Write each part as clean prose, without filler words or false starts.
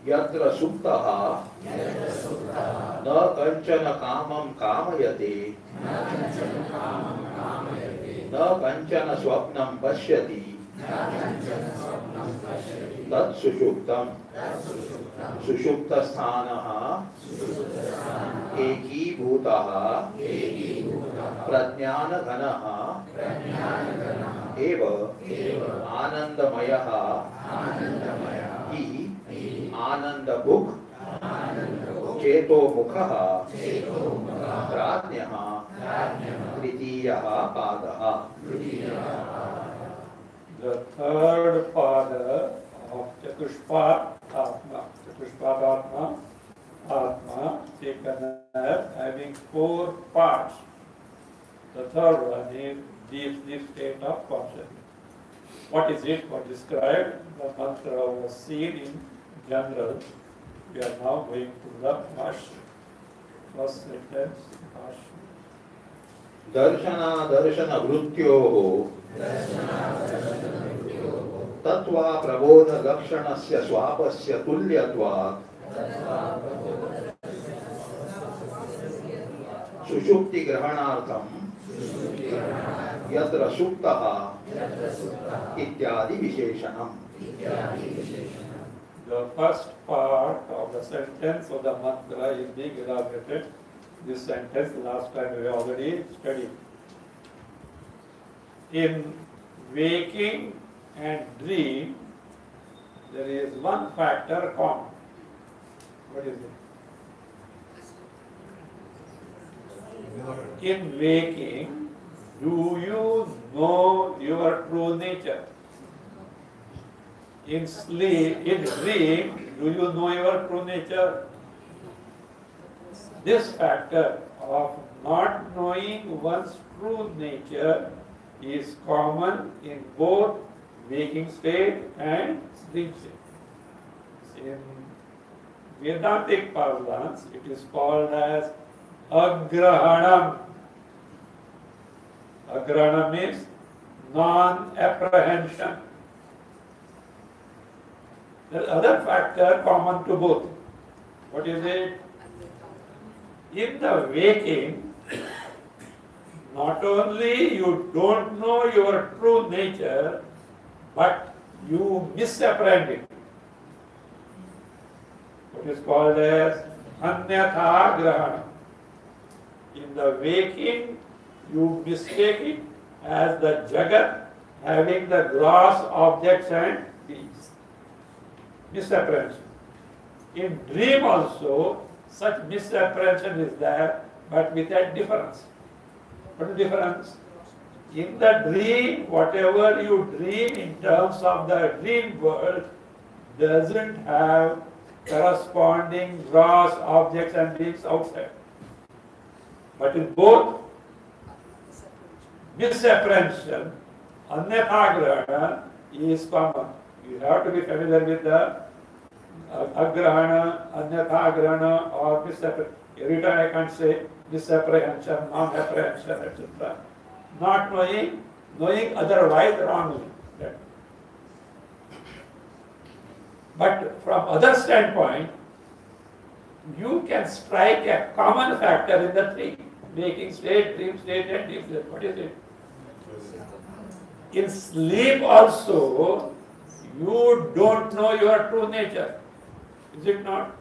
यत्र सुप्तः न कंचन कामं कामयते न कंचन स्वप्नं पश्यति तत् सुषुप्तम् सुषुप्तस्थानः एकीभूतः प्रज्ञानघनः एव आनंदमयः हि आनंदभुक् चेतोमुखः प्राज्ञः तृतीयः पादः. The third pada of Chatushpadatma, Atma taken as having 4 parts. The third one is deep state of consciousness. What is it? What described? The mantra was seen in general. We are now going to the Bhashya. First sentence, Bhashya. दर्शना दर्शन वृत्त्योः तत्वा प्रबोध लक्षणस्य स्वापस्य तुल्यत्वात् सुषुप्ति ग्रहणार्थं यत्र सुप्तः इत्यादि विशेषणम्. The first part of the sentence of the mantra is being elaborated. This sentence last time we already studied. In waking and dream, there is one factor common. What is it? in waking, do you know your true nature? In sleep, in dream, do you know your true nature? This factor of not knowing one's true nature is common in both waking state and sleep state. In Vedantic parlance, it is called as agrahanam. Agrahanam means non-apprehension. There is other factor common to both. What is it? In the waking, not only you don't know your true nature, but you misapprehend it. What is called as anyatha grahana. In the waking, you mistake it as the jagat having the gross objects and beings. Misapprehension. In dream also, such misapprehension is there, but with a difference. What is the difference? In the dream, whatever you dream in terms of the dream world doesn't have corresponding gross objects and beings outside. But in both misapprehension, anyathagrahana is common. You have to be familiar with the agrahana, anyathagrahana or misapprehension. Every time I can't say misapprehension, non-apprehension, etc. Not knowing, knowing otherwise wrongly. But from other standpoint, you can strike a common factor in the three: waking state, dream state, and deep sleep. What is it? In sleep also, you don't know your true nature. Is it not?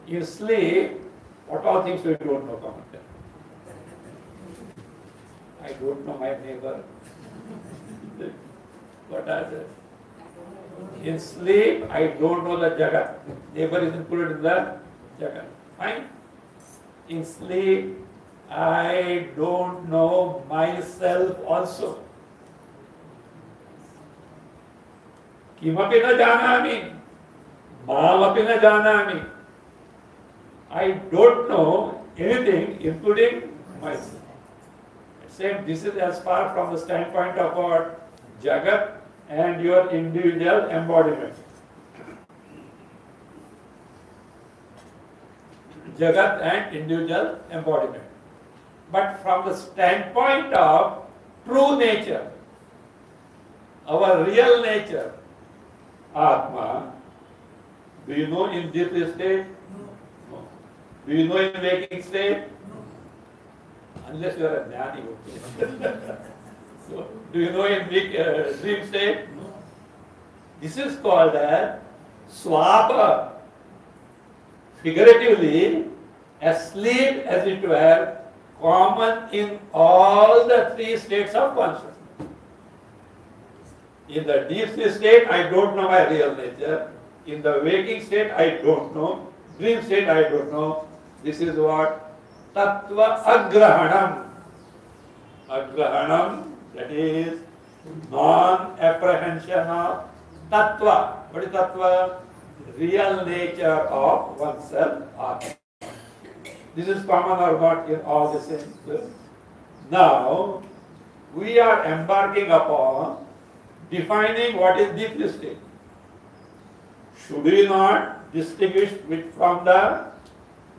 In sleep, what all things we don't know common? I don't know my neighbor. What are they? In sleep, I don't know the jagat. Neighbor is included in the jagat. Fine. In sleep, I don't know myself also. Kimapi na janami, mamapi na janami. I don't know anything, including myself. Same, this is as far from the standpoint of our jagat and your individual embodiment. Jagat and individual embodiment. But from the standpoint of true nature, our real nature, Atma, do you know in deep state? No. Do you know in waking state? Unless you are a jnani. So, do you know in dream state? No. This is called as swapa. Figuratively, asleep as it were, common in all the three states of consciousness. In the deep sleep state, I don't know my real nature. In the waking state, I don't know. Dream state, I don't know. This is what? Tattva agrahanam. Agrahanam, that is non-apprehension of tattva. What is tattva? Real nature of oneself. Atma. This is common or not in all the senses. Now, we are embarking upon defining what is deep state. Should we not distinguish from the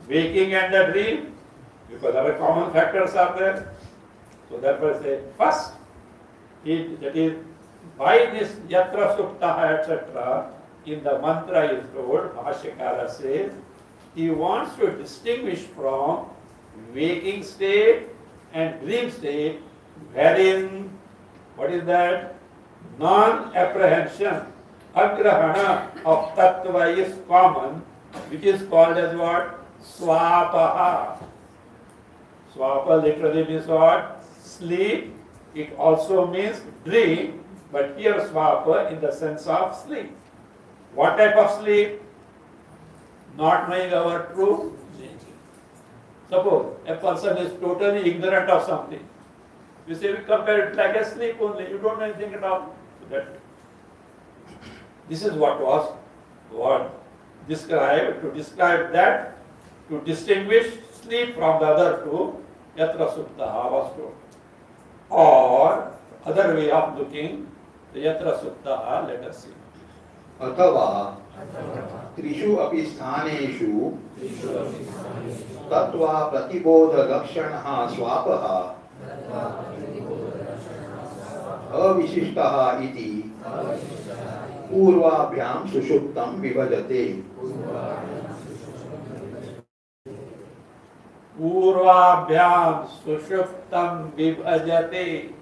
waking and the dream? Because our common factors are there. So therefore say, first, that is, by this yatra suktaha, etc., in the mantra is told, Mahashikara says, he wants to distinguish from waking state and dream state, wherein, what is that? Non-apprehension, agrahana of tattva is common, which is called as what? Swapaha. Swapa literally means what? Sleep. It also means dream, but here swapa in the sense of sleep. What type of sleep? Not knowing our true nature. Suppose a person is totally ignorant of something. You say we compare it like a sleep only. You don't know anything at all. So this is what was described to describe that, to distinguish sleep from the other two. Yatra Suptaha was told. Or other way of looking, the Yatra Suptaha, let us see. अथवा त्रिषु अपि स्थानेषु तत्वा प्रतिबोध लक्षणः स्वापः अविशिष्टः इति पूर्वाभ्यां सुषुप्तं विभजते. Purvabhyam sushuptam vibhajate.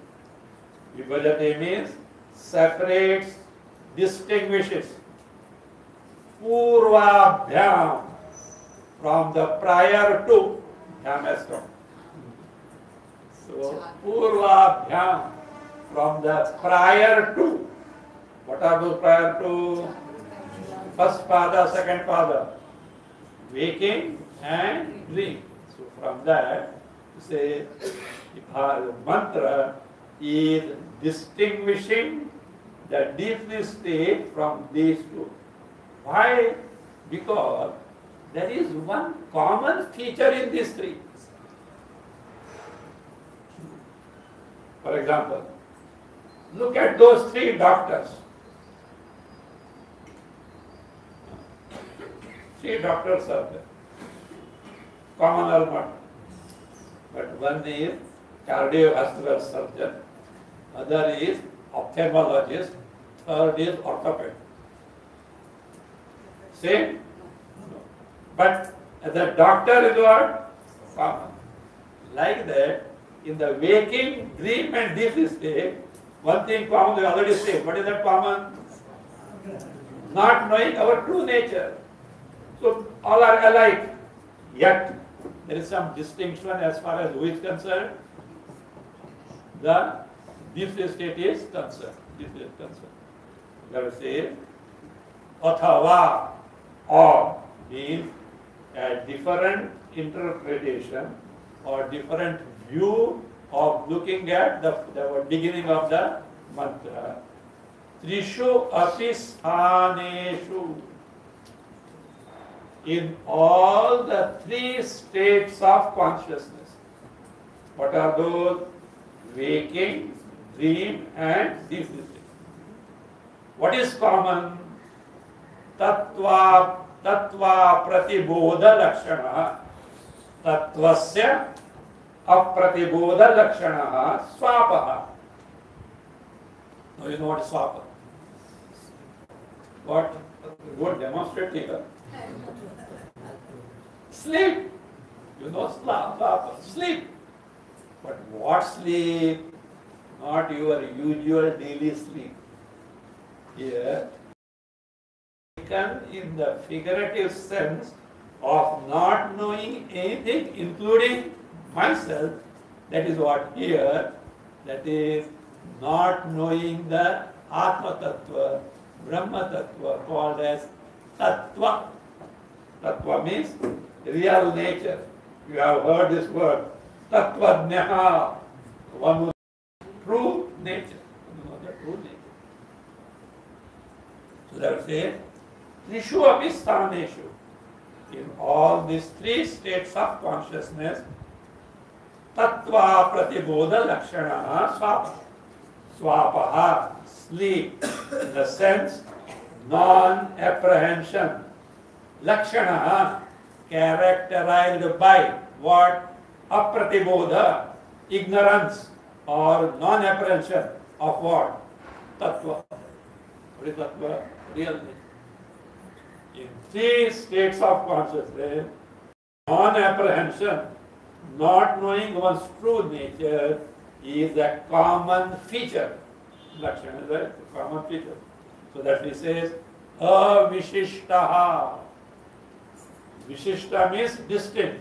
Vibhajate means separates, distinguishes. Purvabhyam from the prior to. Bhyam has come. So Purvabhyam from the prior to. What are those prior to? First pada, second pada. Waking and dream. So from that, you say, the mantra is distinguishing the deep state from these two. Why? Because there is one common feature in these three. For example, look at those three doctors. Three doctors are there. Common or not. But one is cardiovascular surgeon, other is ophthalmologist, third is orthoped. Same? But the doctor is what? Common. Like that, in the waking, dream and deep state, one thing common we already said. What is that common? Not knowing our true nature. So all are alike. Yet there is some distinction as far as who is concerned. The deep state is concerned. This is concerned. Let us say, athava, or means a different interpretation or different view of looking at the beginning of the mantra. Trishu api sthaneshu. In all the three states of consciousness. What are those? Waking, dream and deep sleep. What is common? Tattva pratibodha lakshana. Tattvasya apratibodha lakshana swapaha. Now you know what is swapa. What? What demonstrate here? Sleep. You know sleep. But what sleep? Not your usual daily sleep. Here, taken in the figurative sense of not knowing anything, including myself. That is what here, that is not knowing the Atma Tattva, Brahma Tattva, called as Tattva. Tattva means real nature. You have heard this word. Tattvajnaha. One who knows true nature. You know the true nature. So that would say, Trishu api sthaneshu. In all these three states of consciousness, Tattva pratibodha lakshana swapaha. Swapaha, sleep, in the sense, non-apprehension. Lakshana, characterized by what? Apratibodha, ignorance or non-apprehension of what? Tattva. What is Tattva? Real nature. In three states of consciousness, non-apprehension, not knowing one's true nature is a common feature. Lakshana is a common feature. So that he says, avishishtaha. Vishishta means distinct.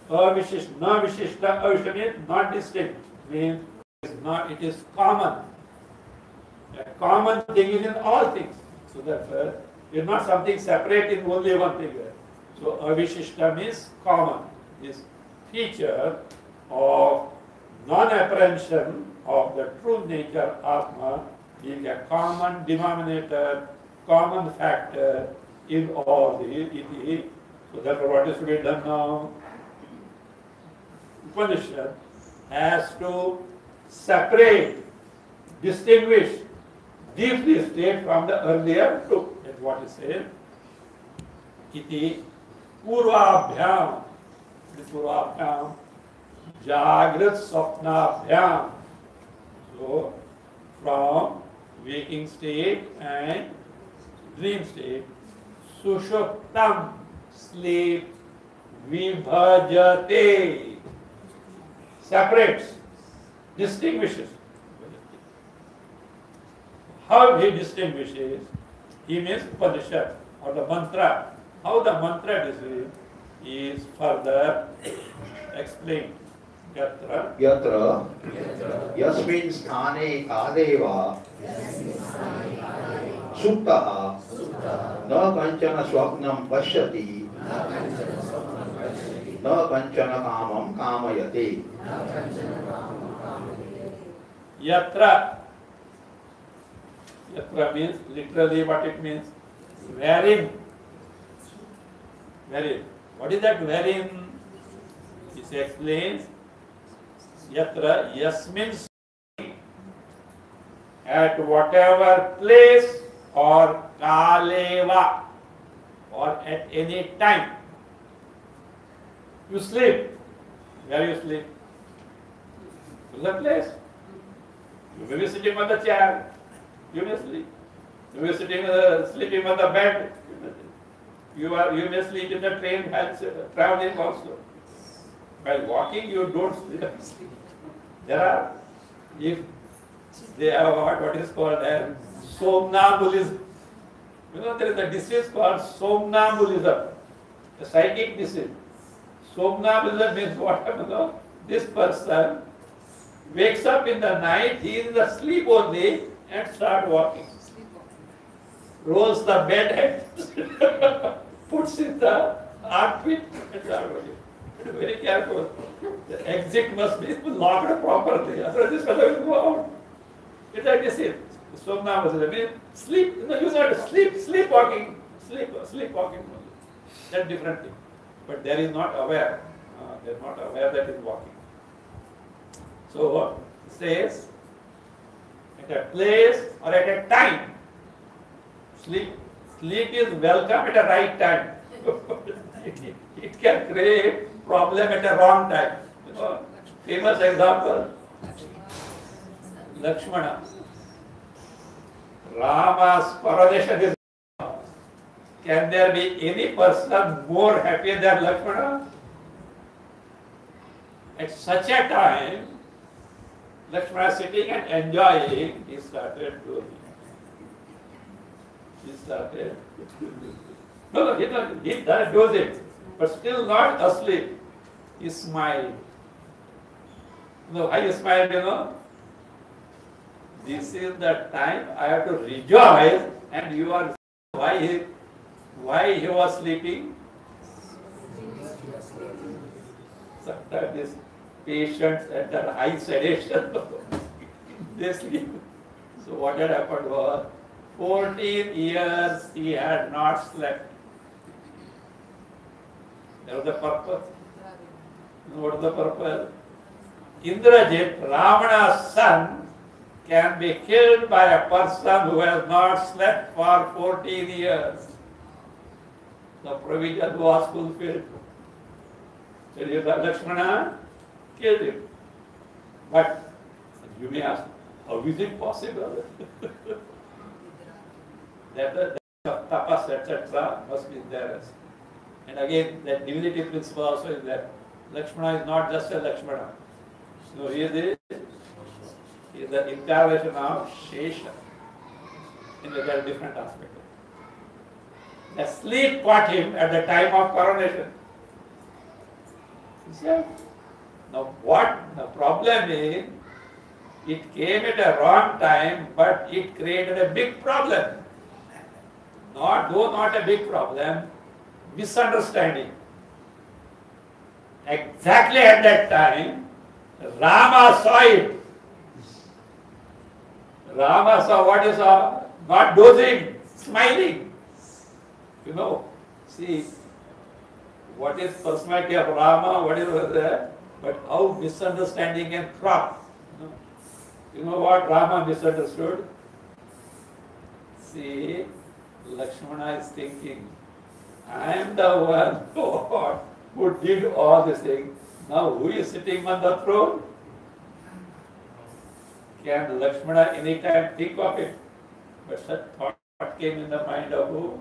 Avishishta, na vishishta, avishishta means not distinct. Means it is common. A common thing is in all things. So therefore, it is not something separate in only one thing. So avishishta means common. Is feature of non-apprehension of the true nature Atma being a common denominator, common factor in all the iti. So therefore what is to be done now? Upanishad has to separate, distinguish deeply state from the earlier two. That's what it says. Iti purvabhyam, the purvabhyam, jagrat sapnabhyam. So from waking state and dream state, sushuptam, sleep, vibhajate, separates, distinguishes. How he distinguishes? He means Upanishad or the mantra. How the mantra is further explained. Yatra Yatra yasmin sthane kadeva suptaha na kanchana swapnam pashyati na kanchana kamam kamayate. Yatra. Yatra means literally what it means? Wherein. Wherein. What is that wherein? He explains. Yatra yasmin at whatever place or kaleva or at any time you sleep. Where you sleep? To the place. You may be sitting on the chair. You may sleep. You may be sleeping on the bed. You may sleep in the train while traveling also. While walking, you don't sleep. There are, if they have what is called somnambulism. You know, there is a disease called somnambulism, a psychic disease. Somnambulism means what? You know, this person wakes up in the night, he is in the sleep only, and start walking. Rolls the bed and puts in the armpit and start walking. Be very careful. The exit must be locked properly. Otherwise, this fellow will go out. It's like this. Somnambulism means sleep. You know, you not sleepwalking. Sleepwalking. That's different thing. But there is not aware. They are not aware that is walking. So what it says, at a place or at a time, sleep is welcome at a right time. it can create problem at a wrong time. You know, famous example, Lakshmana. Rama's paradesha is. Can there be any person more happy than Lakshmana? At such a time, Lakshmana sitting and enjoying, he started doing. He does it, but still not asleep. He smiled. Why you smiled, you know? This is the time I have to rejoice, and you are why he was sleeping? Sometimes these patients under high sedation, they sleep. So what had happened was, 14 years he had not slept. That was the purpose. What is the purpose? Indrajit, Ravana's son, can be killed by a person who has not slept for 14 years. The provision was fulfilled. So Lakshmana killed him. But you may ask, how is it possible? that the tapas, etc. must be there. And again, that divinity principle also is there. Lakshmana is not just a Lakshmana. So he is the incarnation of Shesha in a very different aspect. The sleep caught him at the time of coronation. Now what the problem is, it came at a wrong time, but it created a big problem. Though not a big problem, misunderstanding. Exactly at that time, Rama saw it. Rama saw what he saw, not dozing, smiling. You know, see, what is personality of Rama, what is there, but how misunderstanding can crop. You know what Rama misunderstood? See, Lakshmana is thinking, I am the one who did all this thing. Now who is sitting on the throne? Can Lakshmana anytime think of it? But such thought came in the mind of who?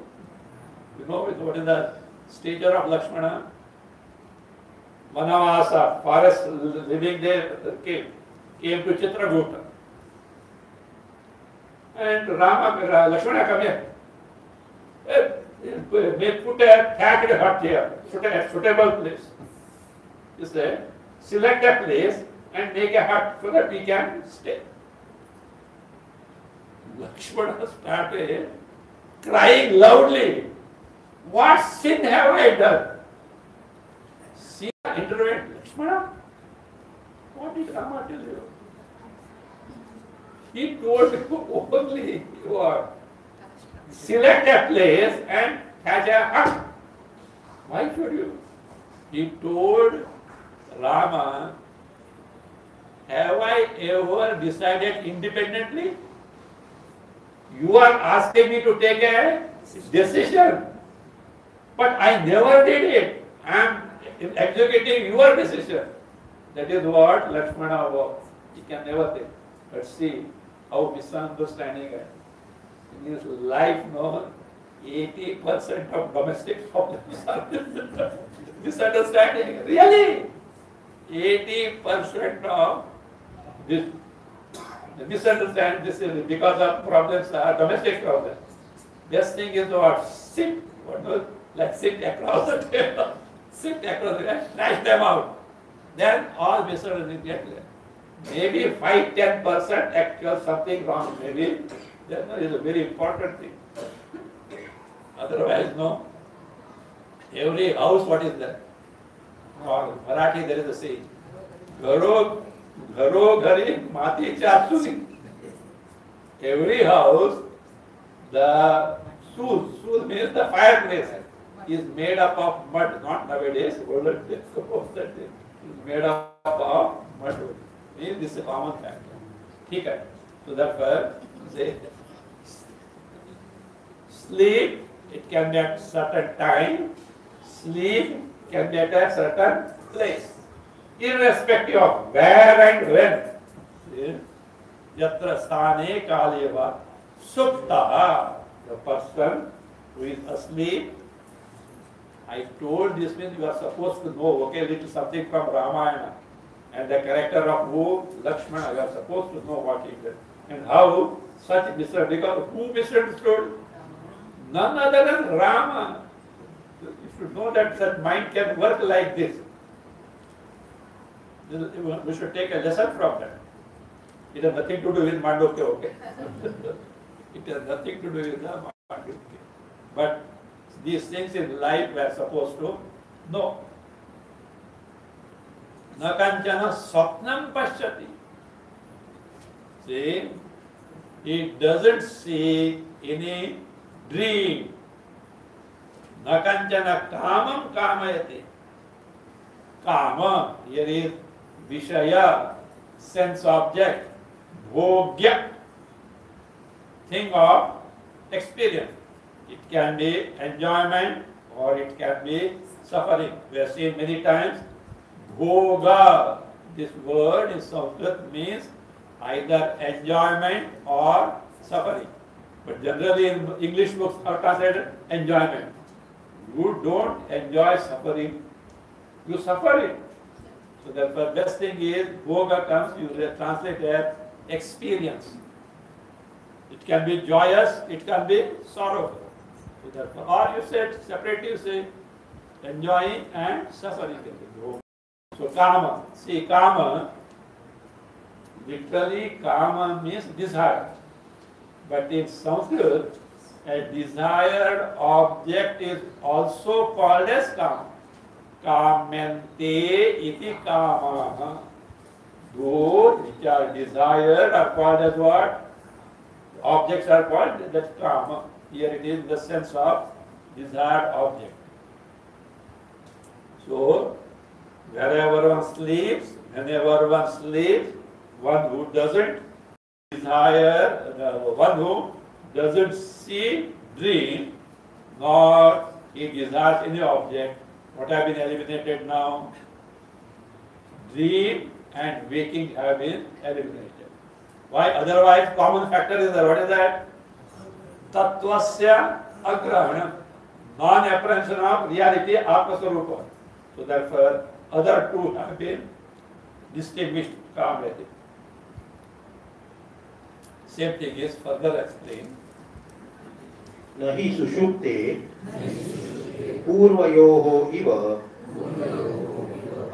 You know what is the stature of Lakshmana? Vanavasa, forest living there, came to Chitrakuta. And Lakshmana come here. They put a thatched hut here, suitable place. You say, select a place and make a hut so that we can stay. Lakshmana started crying loudly. What sin have I done? Sita intervened. Lakshmana, what did Rama tell you? He told you only what? Select a place and hatch a hut. Why should you? He told Rama, have I ever decided independently? You are asking me to take a decision, but I never did it. I am executing your decision. That is what Lakshmana was. He can never think. But see how misunderstanding is. In his life, no, 80% of domestic problems are misunderstanding. Really? 80% of this misunderstanding, this is because of problems are domestic problems. Best thing is what? Sit, sit across the table. Sit across the table, smash them out. Then all misunderstandings get clear. Maybe 5-10% actual something wrong. Maybe that is a very important thing. Otherwise, no. Every house, what is that? Or Marathi, there is a saying. Gharo ghari mati chasuri. Every house, the sool means the fireplace, is made up of mud. Not nowadays, older days, is made up of mud. Means this is a common fact. Okay. So therefore, say, sleep, it can be at certain time, sleep can be at a certain place, irrespective of where and when. Yatra sthane kaleva supta, the person who is asleep. I told this means you are supposed to know, okay, little something from Ramayana and the character of who? Lakshmana, you are supposed to know what he did. And how such misunderstood, because who misunderstood? None other than Rama. You should know that such mind can work like this. We should take a lesson from that. It has nothing to do with Mandukya, okay? It has nothing to do with the Mandukya. But these things in life we are supposed to know. Na kanchana swapnam pashyati. See, he doesn't see any dream. Na kanchana kamam kamayati. Kama, here is Vishaya, sense object, bhogya, thing of experience. It can be enjoyment or it can be suffering. We have seen many times, bhoga, this word in Sanskrit means either enjoyment or suffering. But generally in English books are translated enjoyment. You don't enjoy suffering, you suffer it. So therefore best thing is, bhoga comes, you translate as experience. It can be joyous, it can be sorrowful. So therefore, or you said separately, you say enjoying and suffering. So kama, see kama, literally kama means desire. But in Sanskrit, a desired object is also called as kama. Kamyante iti kamaha. Those which are desired are called as what? Objects are called that kama. Here it is the sense of desired object. So, wherever one sleeps, whenever one sleeps, one who doesn't desire, one who doesn't see, dream, nor he desires any object, what have been eliminated now? Dream and waking have been eliminated. Why? Otherwise, common factor is there. What is that? Tattvasya agrahana, non-apprehension of reality, Atmaswarupa. So therefore, other two have been distinguished already. Same thing is further explained. नहि सुषुप्ते पूर्वयोः इव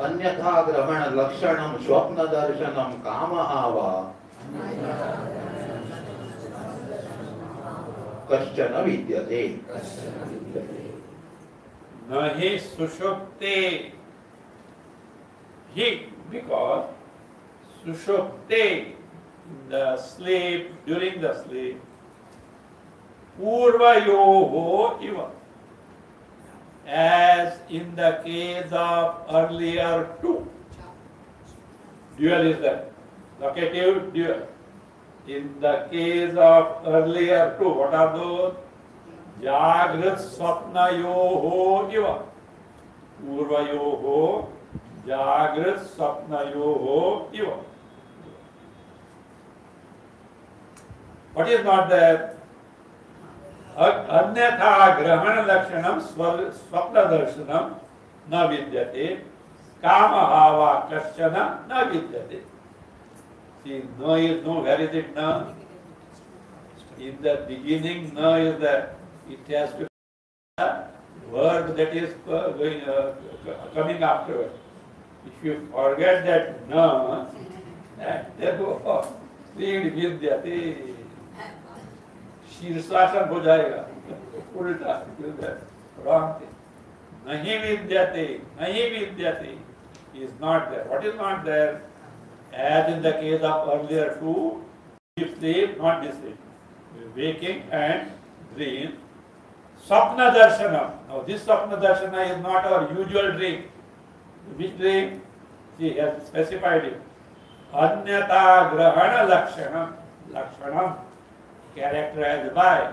अन्यथा ग्रहण लक्षणं स्वप्न दर्शनं कामः वा कश्चन विद्यते Nahi sushupte. He, because sushupte, the sleep, during the sleep, purvayoho iva. As in the case of earlier two. Dual is that. Locative dual. In the case of earlier two, what are those? Jagrat Swapnayoho iva. Purvayoho Jagrat Swapnayoho iva. What is not there? Anyatha Grahana Lakshanam Swapna Darshanam na vidyate. Kamahava Kashchana na vidyate. See, no is no. Where is it now? In the beginning, no is there. It has to be a word that is coming afterwards. If you forget that no, therefore, read vidyate. शीर्षासन हो जाएगा उल्टा wrong thing. नहीं विद्यते is not there. What is not there? As in the case of earlier two, deep sleep, not this sleep, waking and dream. Swapna darshanam. Now this swapna darshana is not our usual dream. Which dream? She has specified it. Anyata grahana lakshanam. Characterized by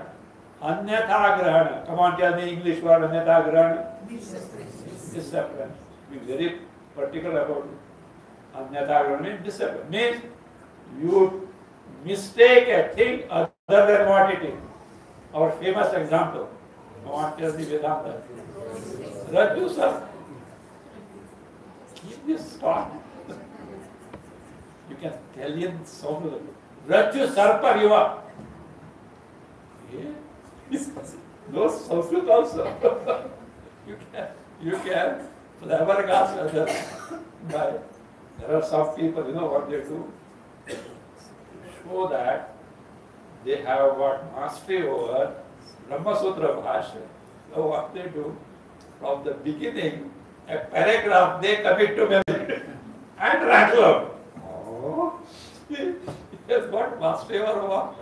Anyatha Grahana. Come on, tell me English word Anyatha Grahana. Disappearance. Be very particular about it. Anyatha Grahana means disappearance. Means you mistake a thing other than what it is. Our famous example. Come on, tell me Vedanta. Rajju sir. Keep this thought. You can tell in so many. Rajju sarpa viva. No Sanskrit also. you can flabbergast others by. There are some people, you know what they do? Show that they have got mastery over Brahma Sutra Bhashya. So what they do, from the beginning, a paragraph they commit to memory and rattle out. Oh, he has got mastery over what?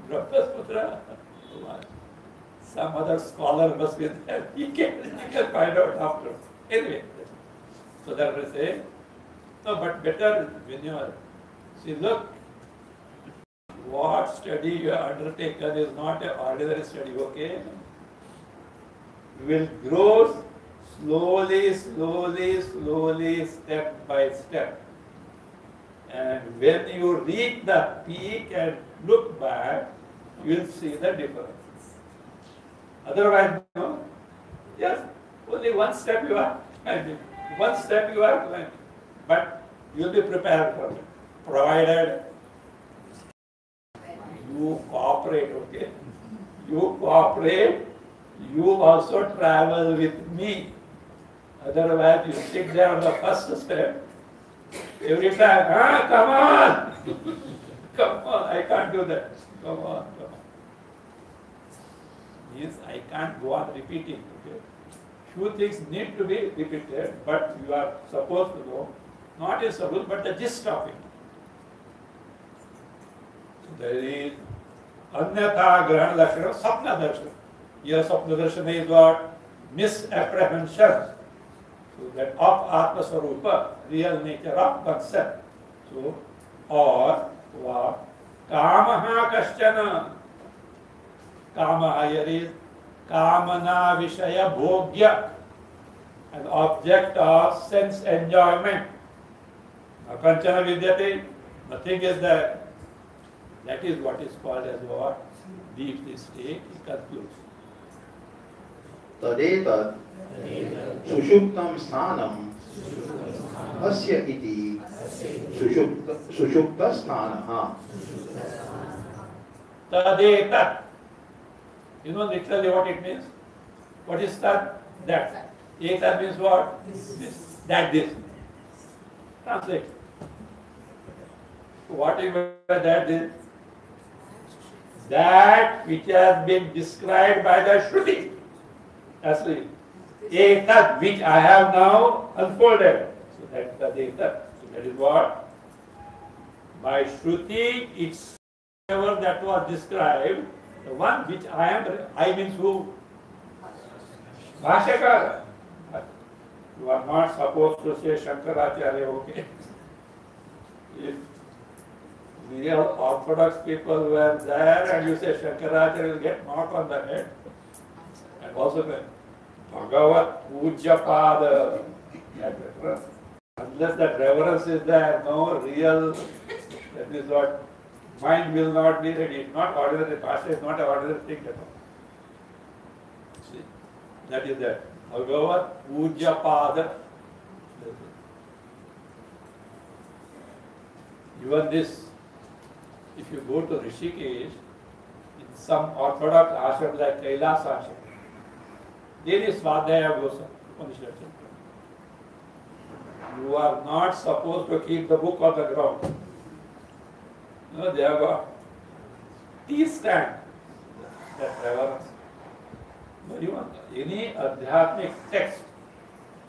Brahma Sutra. Some other scholar must be there. He can find out after. Anyway, so that we say, no, but better when you are, see, look, what study you have undertaken is not an ordinary study, okay? You will grow slowly, step by step. And when you reach the peak and look back, you will see the difference. Otherwise, no. Yes, only one step you are climbing. One step you are climbing. But you will be prepared for it. Provided you cooperate, okay? You cooperate, you also travel with me. Otherwise, you sit there on the first step. Every time, come on! Come on, I can't do that. Come on. Means I can't go on repeating. Okay? few things need to be repeated, but you are supposed to know, not in suppose, but the gist of it. So there is Anyatha Grahana Lakshana, Sapna Darshana. Here Sapna Darshana is what? Misapprehension. So that of Atma Swarupa, real nature of concept. So, or what? Kamaha Kaschana. Kamaha here is Kamana Vishaya Bhogya, an object of sense enjoyment. Akanchana Vidyate, nothing is there. That is what is called as what? Deep state, he concludes. Tadetat sushuptam sthanam asya iti sushupta sthanaha. Tadetat. You know literally what it means? What is that? That. Etat means what? This. That, this. Translate. What is that this? That which has been described by the Shruti. Actually, Etat which I have now unfolded. So that is the Etat. So that is what? By Shruti, it's whatever that was described, the one which I means who? Bhashyakara. You are not supposed to say Shankaracharya, okay? If real orthodox people were there and you say Shankaracharya will get knocked on the head. And also the Bhagavat Pujapada. Unless that reverence is there, no real, that is what, mind will not be ready. It's not ordinary, Bhasha is not an ordinary thing at all. See, that is that. Bhagavat Pujapada. Even this, if you go to Rishikesh, in some orthodox ashram like Kailas ashram, there is Svadhyaya Gosa, Upanishad. You are not supposed to keep the book on the ground. No, they have a tea stand. That reverence. But you want any adhyatmic text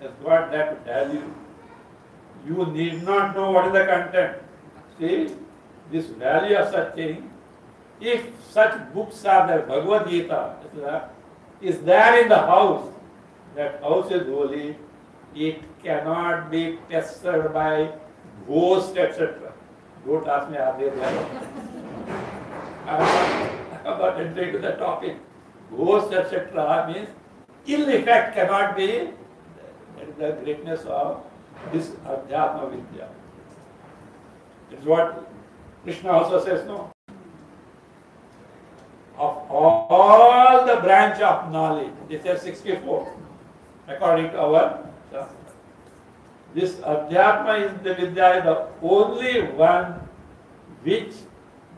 has got that value. You need not know what is the content. See, this value of such thing, if such books are there, Bhagavad Gita is there in the house, that house is holy, it cannot be tested by ghosts, etc. Don't ask me, are they there? I'm not entering to the topic. Ghosts, etc. means ill effect cannot be. That is the greatness of this Adhyatma Vidya. It's what Krishna also says, no? Of all the branch of knowledge, this is 64, according to our Shastra. This Adhyatma is the Vidya, is the only one which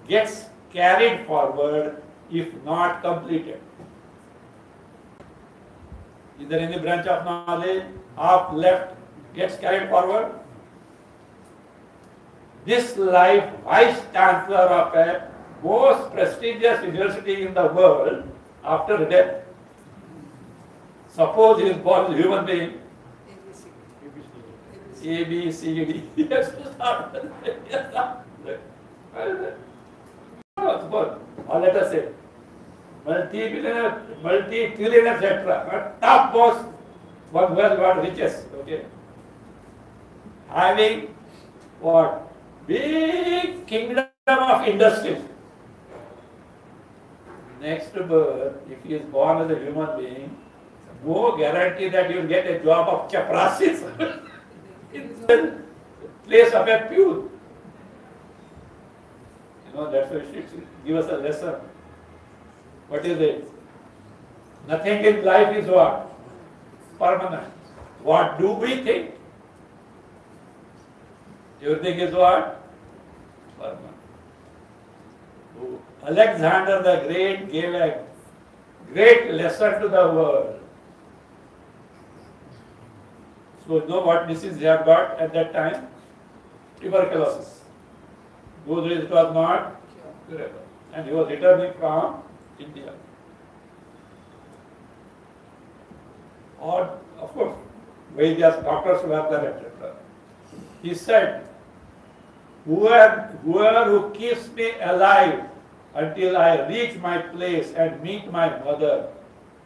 gets carried forward if not completed. Is there any branch of knowledge half left gets carried forward? This life vice chancellor of a most prestigious university in the world after death. Suppose he is born as a human being. A, B, C, D. Yes, or let us say, multi-billionaire, multi-trillionaire, etc. Top boss, one who has got riches. Okay. Having what? Big kingdom of industries. Next birth, if he is born as a human being, no guarantee that you will get a job of chaprasis in the place of a pew. You know, that's why she give us a lesson. What is it? Nothing in life is what? Permanent. What do we think? Everything is what? Permanent. So Alexander the Great gave a great lesson to the world. So you know what disease he had got at that time? Tuberculosis. Those days it was not curable. And he was returning from India. or of course, Vaidyas, doctors were there, etc. He said, whoever who keeps me alive until I reach my place and meet my mother,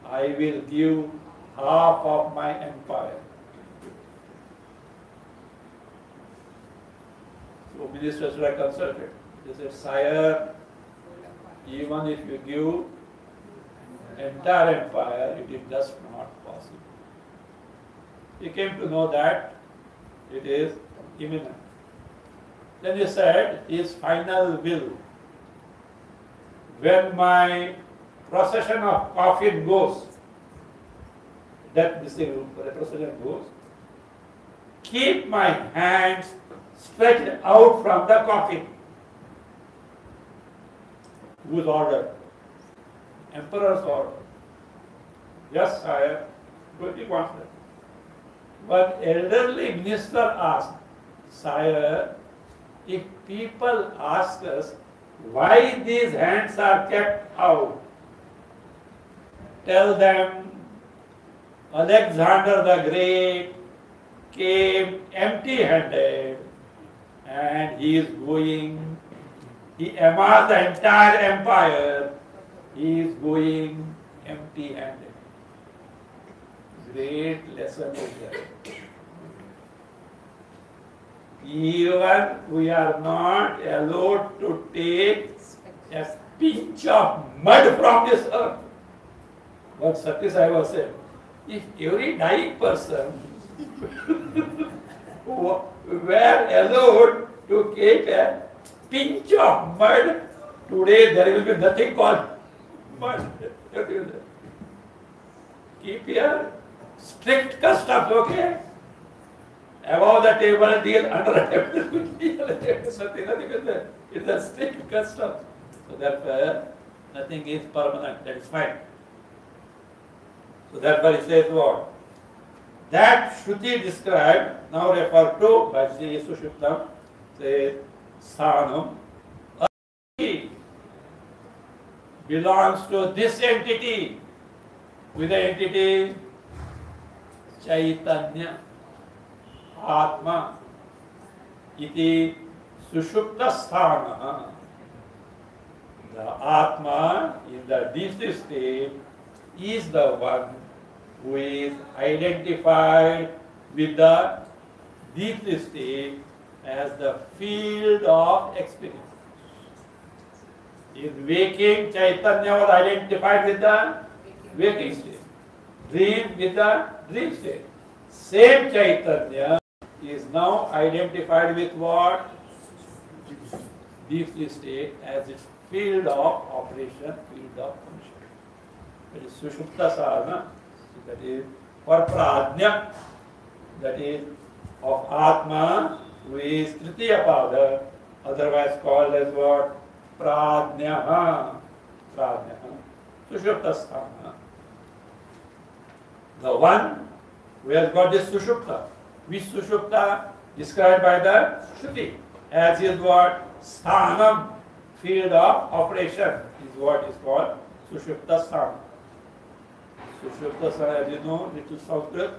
I will give half of my empire. So ministers were consulted. They said, sire, even if you give entire empire, it is just not possible. He came to know that it is imminent. Then he said his final will, when my procession of coffin goes, that this thing, the procession goes, keep my hands stretched out from the coffin. Whose order? Emperor's order. Yes, sire, but he wants that. But elderly minister asked, sire, if people ask us why these hands are kept out, tell them Alexander the Great came empty-handed and he amassed the entire empire, he is going empty-handed. Great lesson is there. Even we are not allowed to take a pinch of mud from this earth. What Satya Sai was saying, if every dying person were allowed to take a pinch of mud, today there will be nothing called mud. Keep your strict customs, okay? Above the table, deal under the table. It's a strict custom. So therefore, nothing is permanent. That is fine. So therefore, he says what? That Shruti described, now referred to by Sri Sushuptam, says Sthanam, belongs to this entity. With the entity Chaitanya, Atma, iti Sushupta Sthana. The Atma in the deep state is the one who is identified with the deep state as the field of experience. In waking, Chaitanya was identified with the waking state. Dream with the dream state. Same Chaitanya is now identified with what? Deep state as its field of operation, field of function. That is Sushupta Sadhana, that is for Pradnya, that is of Atma, who is Tritiya Pada, otherwise called as what? Pradnyaha. Pradnyaha. Sushupta Sadhana. The one who has got this Sushupta, which Sushupta described by the Shruti as is what? Sthanam, field of operation, is what is called Sushupta Sthanam. Sushupta Sthanam, as you know, little Sanskrit,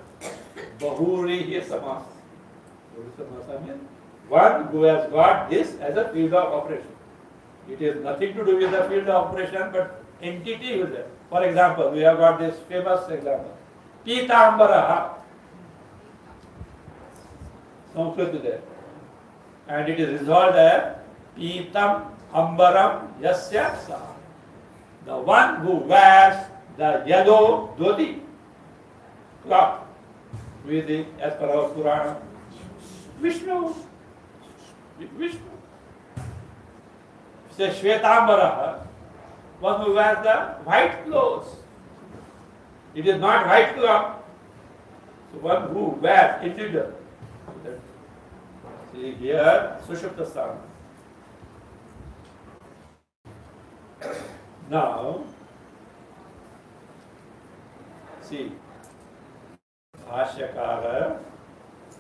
Bahurihi Samas. Bahurihi Samas means one who has got this as a field of operation. It has nothing to do with the field of operation, but entity with it. For example, we have got this famous example. Pitambaraha. Sanskrit is there. And it is resolved as Pitam Ambaram Yasya Sa. The one who wears the yellow dhoti, cloth, with the, as per our Purana, Vishnu. Vishnu. Say Shvetambaraha, one who wears the white clothes. It is not white cloth. So one who wears individual. See here, Sushupta Sthana. Now, see, Bhashyakara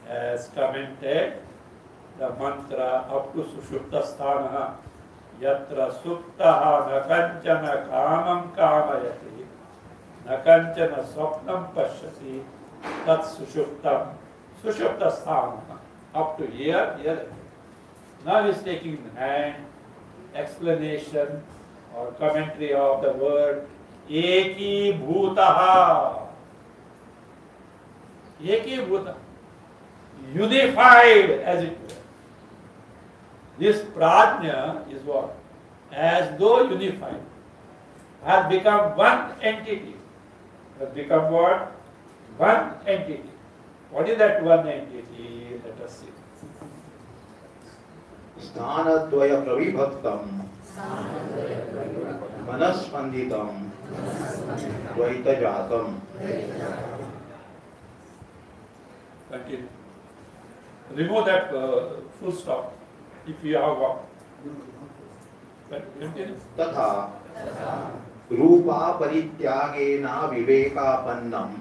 has commented the mantra up to Sushupta Sthana. Yatra Suptaha na kanchana kamam kamayati न कंचन स्वप्नम पश्यति तत् सुषुप्तम सुषुप्त स्थान. Up to here. Now he is taking in hand explanation or commentary of the word ekibhutaha. Ekibhuta, unified as it were. This prajna is what? As though unified, has become one entity. Has become what? One entity. What is that one entity? Let us see. स्थानद्वय प्रविभक्तम मनस्पंदितम द्वैतजातम. Continue. Remove that full stop if you have one. Continue. तथा रूपा परित्यागेना विवेकापन्नम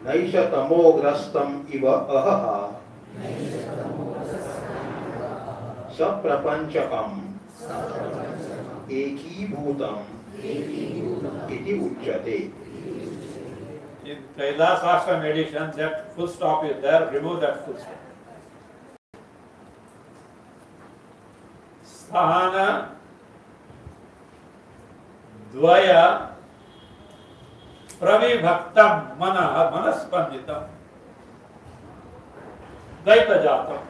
नैष तमोग्रस्तम इव अहः सप्रपंचकम एकीभूतम इति उच्यते. In Kailas Ashram edition, that full stop is there. Remove that full stop. Sthana dvaya pravibhaktam manaspanditam dvaita jatam.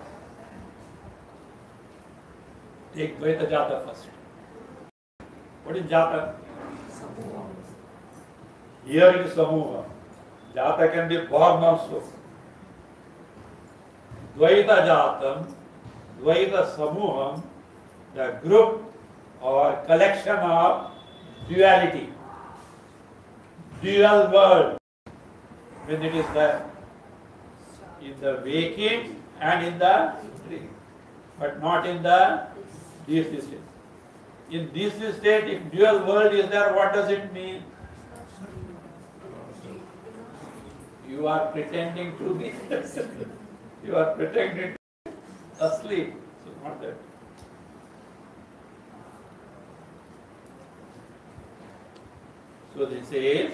Take dvaita jata first. What is jata? Here it is samuha. Jata can be born also. Dvaita jatam, dvaita samuham, the group or collection of duality, dual world, when it is there in the waking and in the dream, but not in the deep state. In this state, if dual world is there, what does it mean? You are pretending to be you are pretending to be asleep. So not that. So this is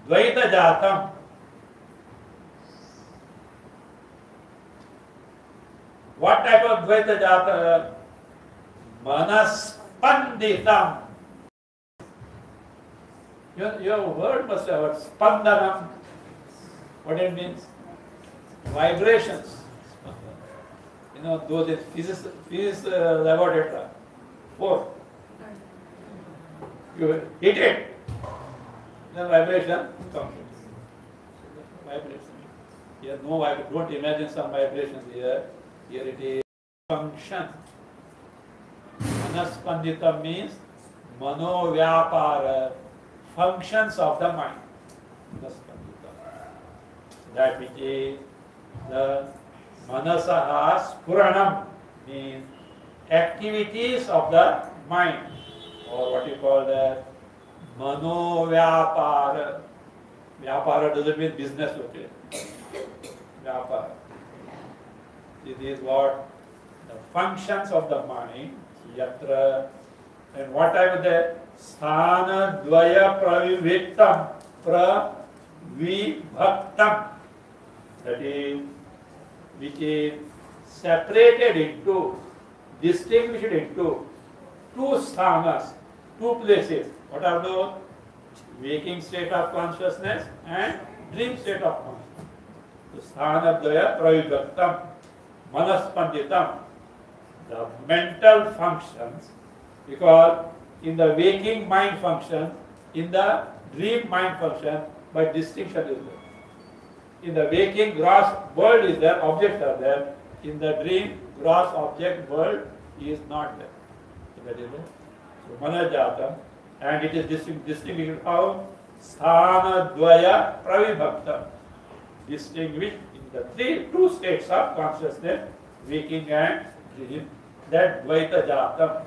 Dvaita Jatam. What type of Dvaita Jata? Manaspanditam. Your word must have heard Spandanam. What it means? Vibrations. You know, those in physics laboratory. 4. You hit it, then vibration comes. Vibration. Here no vibration. Don't imagine some vibrations here. Here it is function. Manaspandita means manovyapara, functions of the mind. That which is the manasaha spuranam means activities of the mind, or what you call the manovyapara. Vyapara doesn't mean business, okay? Vyapara. It is what? The functions of the mind, yatra, and what I would say? Sthana dvaya pravivittam, pravibhaktam. That is, which is separated into, distinguished into two sthanas, two places. What are those? Waking state of consciousness and dream state of consciousness. So, sthanadvaya pravibhaktam, manaspanditam, the mental functions, because in the waking mind function, in the dream mind function, but distinction is there. In the waking gross world is there, objects are there. In the dream gross object world is not there. So that is it. So manajatam, and it is distinguished how? Sthanadvaya pravibhaktam. Distinguished in the two states of consciousness, waking and dream. That dvaita jatam.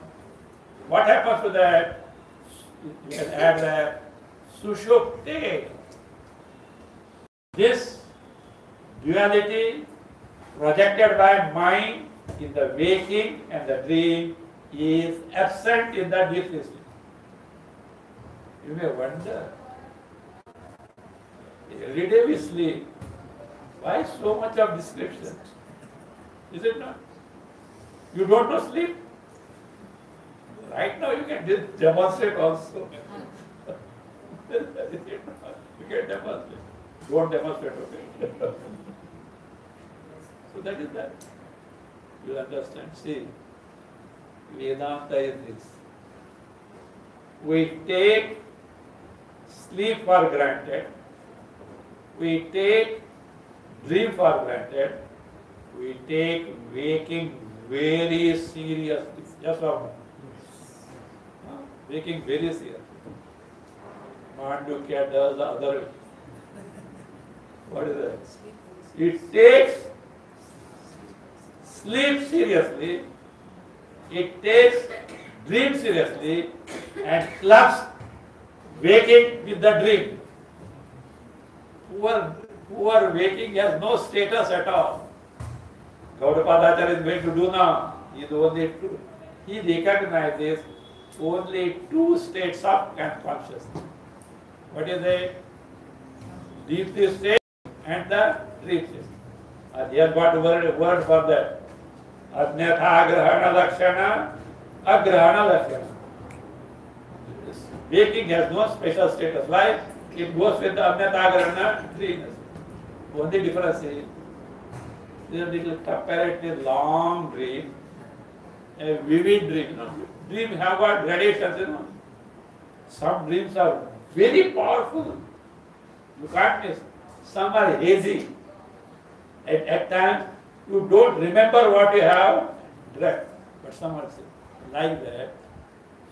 What happens to that? You can add that sushupte. This duality projected by mind in the waking and the dream is absent in the deep sleep. You may wonder, every day we sleep, why so much of description? Is it not? You don't know sleep? Right now you can demonstrate also. You can demonstrate. Don't demonstrate, okay? So that is that. You understand? See, Vedanta is this. We take sleep for granted. We take dream for granted. We take waking very seriously. Yes or no? Waking very seriously. Mandukya does the other way. What is that? It takes sleep seriously, it takes dream seriously, and clubs waking with the dream. Poor waking has no status at all. Gaudapadacharya is going to do now. He recognizes only two states of consciousness. What is it? Deep sleep state and the dream state. He has got a word for that. Adnyatha agrahana lakshana, agrahana lakshana. Waking has no special status. Like it goes with the adnyatha agrahana dream. Only difference is there is a comparatively long dream, a vivid dream. Dream have got gradations, Some dreams are very powerful. You can't miss. Some are hazy. At times, you don't remember what you have dreamt. But some are like that.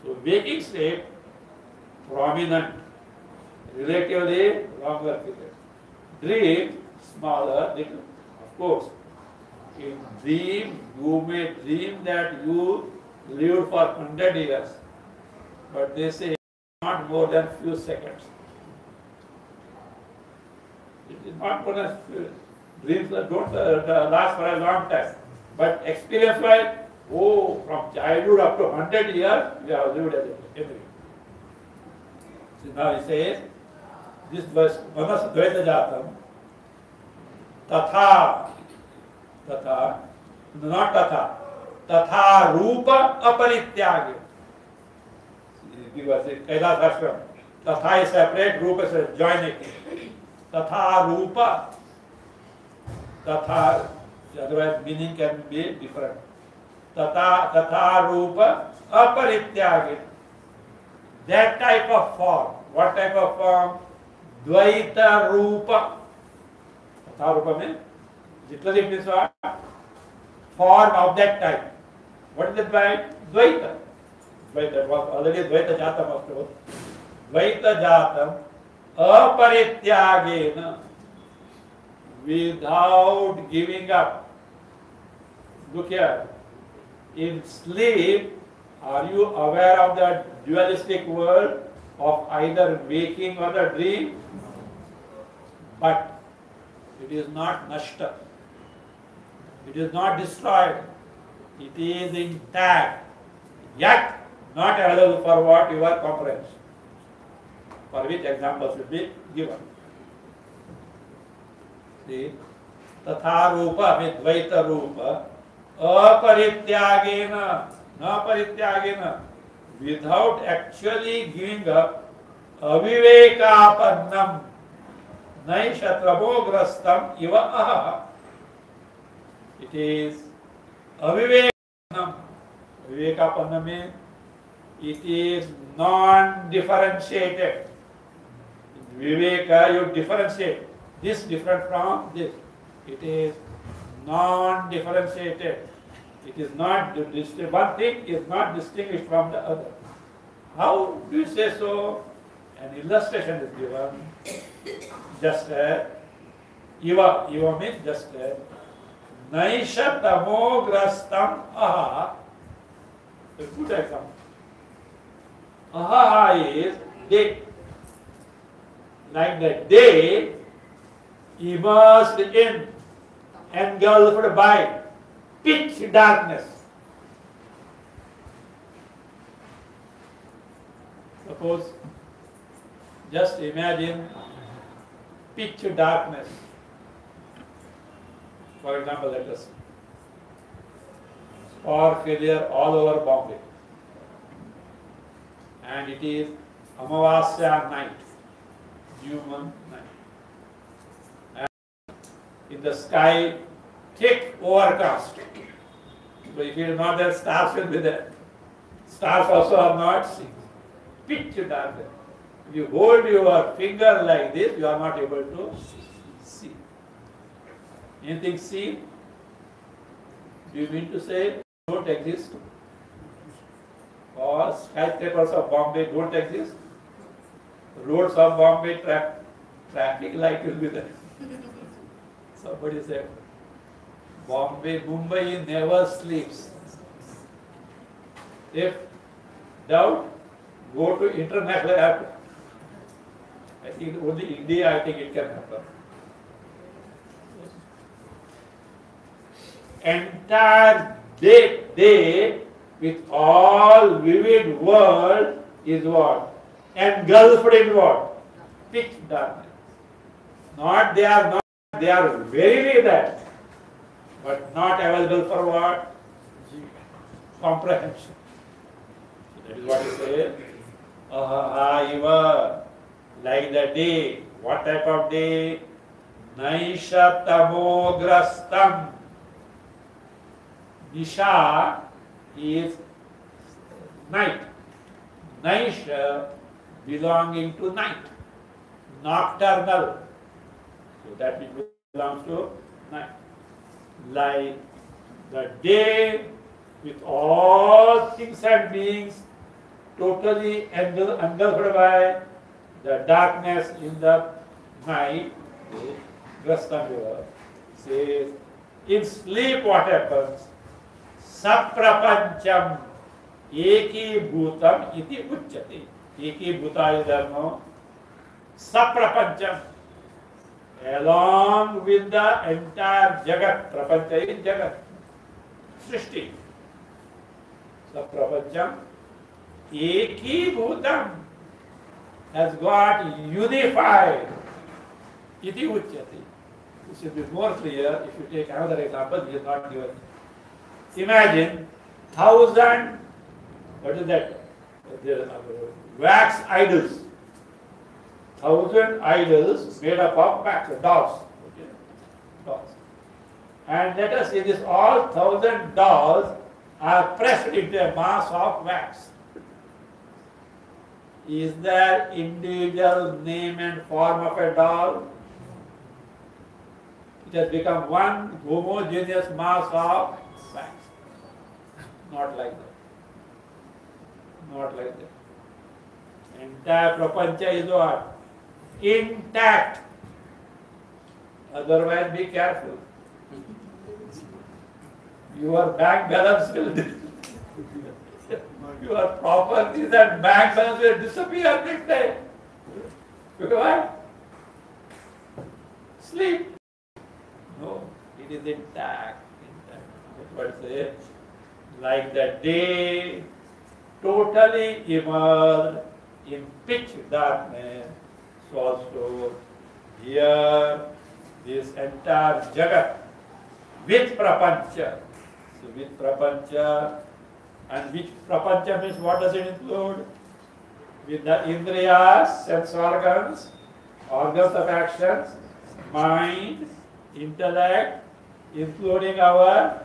So, waking state, prominent, relatively longer period. Dream, smaller, little. Of course, in dream, you may dream that you lived for 100 years. But they say not more than few seconds. It is not more than dreams that don't last for a long time. But experience-wise, from childhood up to 100 years, we have lived every. So now he says, this verse, Manas Dvaita Jatam, Tatha, not Tatha, Tatha Rupa Aparityagi. Kailas Ashram. Tatha is separate, Rupa is joining. Tatha Rupa. Tatha, otherwise meaning can be different. Tatha Rupa Aparityagi. That type of form. What type of form? Dvaita Rupa. Tatha Rupa means, literally it means what? Form of that type. What is it by Dvaita? Dvaita was already Dvaita Jatam afterwards. Dvaita Jatam aparityagena, without giving up. Look here. In sleep, are you aware of the dualistic world of either waking or the dream? But it is not nashta. It is not destroyed. It is intact. Yet not available for what your comprehension. For which examples will be given. See, Tatha Rupa means Dvaita Rupa. Aparityagena, without actually giving up, avivekapannam, naishatrabograstam iva aha. It is avivekapannam. Avivekapannam means it is non-differentiated. In Viveka, you differentiate. This different from this. It is non-differentiated. It is not one thing is not distinguished from the other. How do you say so? An illustration is given. Just Iva. Iva means just Naisha tamo grastam aha. A good example. Aha is day. Like the day immersed in, engulfed by pitch darkness. Suppose, just imagine pitch darkness. For example, let us or failure all over Bombay, and it is Amavasya night, new moon night, and in the sky thick overcast. So if it is not there, stars will be there. Stars also are not seen. Pitch darkness. If you hold your finger like this, you are not able to see. Anything seen? Do you mean to say don't exist? Or skyscrapers of Bombay don't exist? Roads of Bombay, traffic light will be there. Somebody said, Mumbai never sleeps. If doubt, go to international airport. I think only India, I think it can happen. Entire day with all vivid world is what? Engulfed in what? Pitch darkness. They are verily that, but not available for what? Comprehension. That is what he says. Like the day. What type of day? Naisha tamograstam. Nisha is night. Naisha belonging to night. Nocturnal. So that belongs to night. Like the day with all things and beings totally engulfed by the darkness in the night. Grastanga says, in sleep what happens? Saprapancham eki bhutam iti uchyate. Eki bhuta is dharma. Saprapancham. Along with the entire Jagat. Prapancha is Jagat. Srishti. Saprapancham eki bhutam has got unified. Iti uchyate. This will be more clear if you take another example which is not given. Imagine 1,000, what is that? Wax idols. 1,000 idols made up of wax, dolls. Okay? Dolls. And let us say this all 1,000 dolls are pressed into a mass of wax. Is there individual name and form of a doll? It has become one homogeneous mass of wax. Not like that. Not like that. Entire prapancha is what? Intact. Otherwise, be careful. Your bank balance will your properties and bank balance will disappear next day. Why? Sleep. No, it is intact. That's what it says. Like the day totally immersed in pitch darkness, so also here this entire Jagat with prapancha. So with prapancha, and which prapancha means what does it include? With the indriyas, sense organs, organs of actions, mind, intellect, including our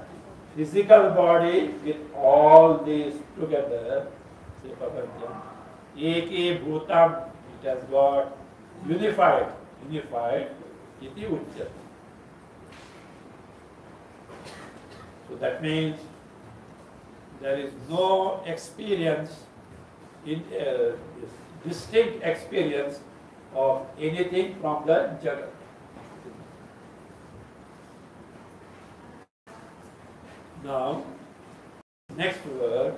physical body, with all these together, say prapancha. Eki bhutam, it has got unified, iti uchyate. So that means there is no experience, distinct experience of anything from the Jagat. Now, next word,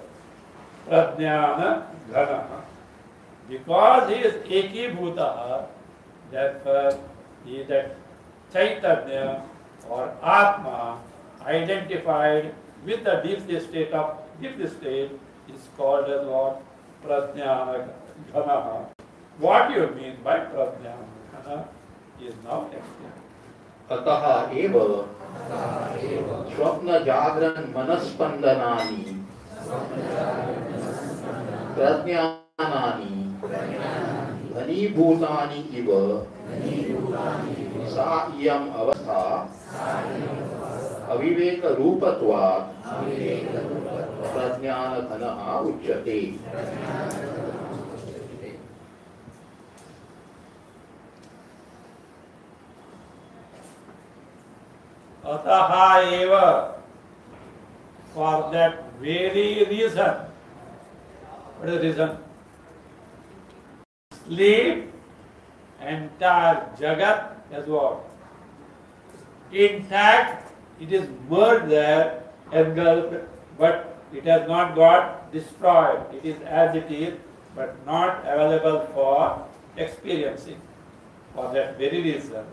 Prajnana Ghana. Because he is Eki Bhuta, therefore he is that Chaitanya or Atma identified with the deep sleep state is called as what? Prajnana Ghana. What you mean by Prajnana Ghana is now explained. अतः एव स्वप्न जागरण मनस्पंदनानि प्रज्ञानानि घनीभूतानि इव सा इयम् अवस्था अविवेक रूपत्वात् प्रज्ञान घनः उच्यते. Ataha eva, for that very reason. What is the reason? Sleep, entire Jagat as what? Intact, it is merged there, engulfed, but it has not got destroyed. It is as it is, but not available for experiencing. For that very reason,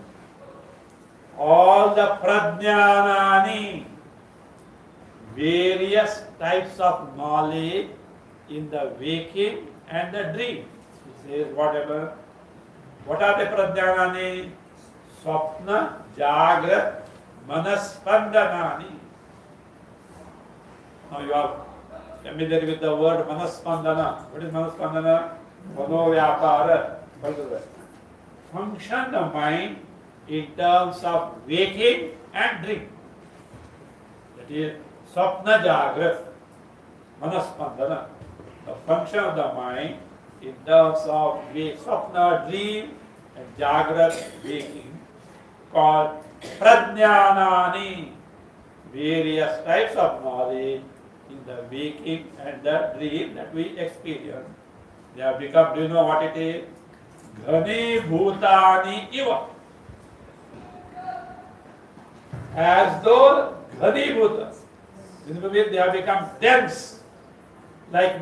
all the prajnanani, various types of knowledge in the waking and the dream. He says whatever. What are the prajnanani? Swapna, Jagrat, Manaspandanani. Now you are familiar with the word Manaspandana. What is Manaspandana? Manovyapara. Function of mind in terms of waking and dream. That is Swapna Jagrat, Manaspandana. The function of the mind in terms of Swapna, dream, and Jagrat, waking, called Prajnanani, various types of knowledge in the waking and the dream that we experience. They have become, do you know what it is? Ghani Bhutani Iva. As though Ghani Bhuta. They have become dense. Like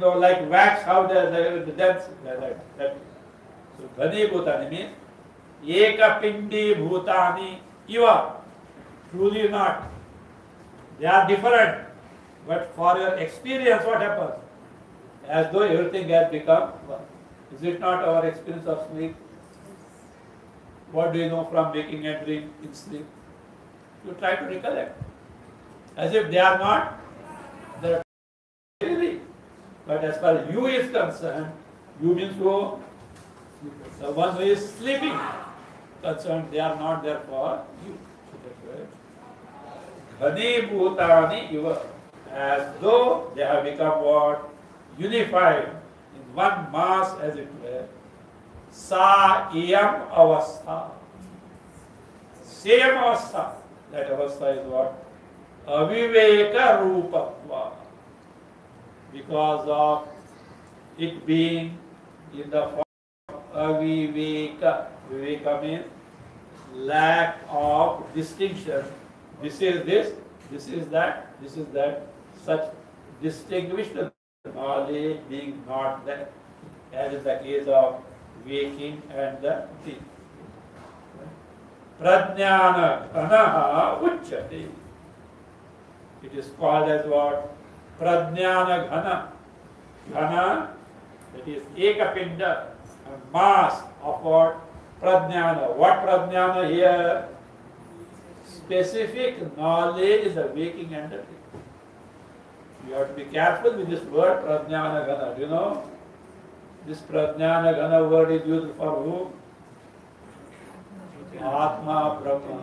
wax, how they are dense. So Ghani Bhutani means Eka Pindi Bhutani Iva. Truly not. They are different. But for your experience, what happens? As though everything has become one. Is it not our experience of sleep? What do you know from waking and dream in sleep? You try to recollect. As if they are not there really. But as far as you is concerned, you means who? The one who is sleeping concerned, they are not there for you. Ghani Bhutani Iva. As though they have become what? Unified in one mass, as it were. Sa iyam avastha. Same avastha. That avastha is what? Aviveka rupatva. Because of it being in the form of aviveka. Viveka means lack of distinction. This is this, this is that, this is that. Such distinguished knowledge being not there, as in the case of waking and the dream. Prajnana Ghanaha Uchyate. It is called as what? Prajnana Ghana. Ghana, that is Ekapinda, a mass of what? Prajnana. What Prajnana here? Specific knowledge is the waking and the dream. You have to be careful with this word Prajnana Ghana. Do you know? This Prajnana Ghana word is used for whom? Atma Brahma.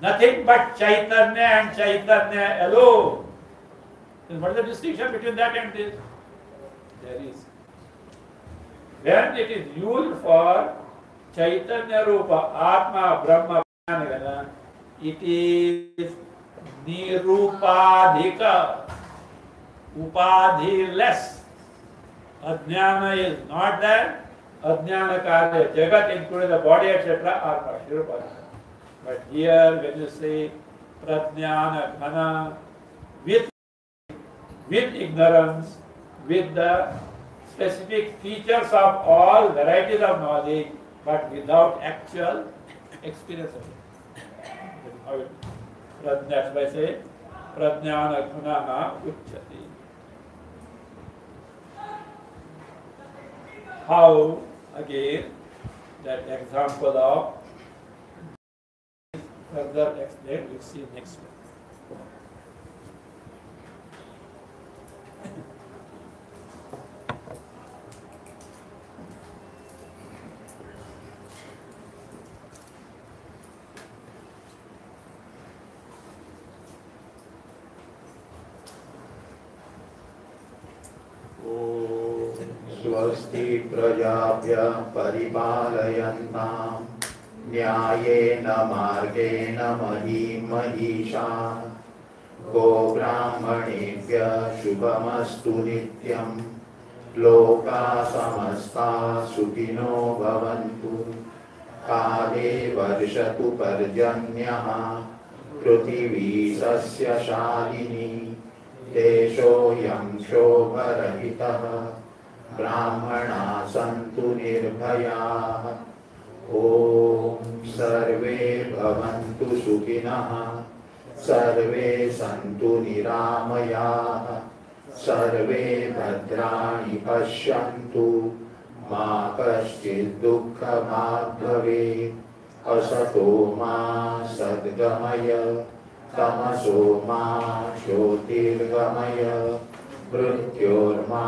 Nothing but Chaitanya and Chaitanya alone. Then what is the distinction between that and this? There is. When it is used for Chaitanya Rupa, Atma Brahma Ghana, it is Nirupadhika, Upadhi-less. Ajnana is not there. Ajnana karya, Jagat including the body, etc. are not Nirupadhika. But here when you say Prajnana Ghana, with ignorance, with the specific features of all varieties of knowledge, but without actual experience of it. That is how it is. That's why I say Prajnana Gunaha Uchyati. How, again, that example of further explained, we'll see next week. स्वस्ति प्रजाभ्यः परिपालयन्ताम् न्यायेन मार्गेण महीं महीषाः गोब्राह्मणेभ्यः शुभमस्तु नित्यम् लोकाः समस्ताः सुखिनो भवन्तु काले वर्षतु पर्जन्यः पृथिवी सस्यशालिनी देशोऽयं क्षोभरहितः ब्राह्मणाः सन्तु निर्भयाः ॐ सर्वे भवन्तु सुखिनः सर्वे सन्तु निरामयाः सर्वे भद्राणि पश्यन्तु मा कश्चित् दुःखभाग् भवेत् असतो मा सद्गमय तमसो मा ज्योतिर्गमय मृत्योर्मा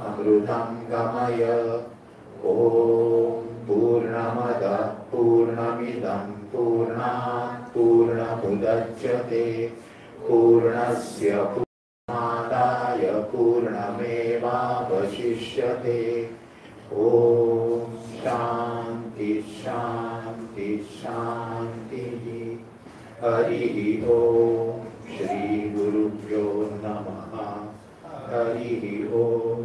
अमृतं गमय ॐ पूर्णमदः पूर्णमिदं पूर्णात् पूर्णमुदच्यते पूर्णस्य पूर्णमादाय पूर्णमेवावशिष्यते ॐ शान्ति शान्ति शान्तिः हरिः ॐ श्री गुरुभ्यो नमः हरिः ॐ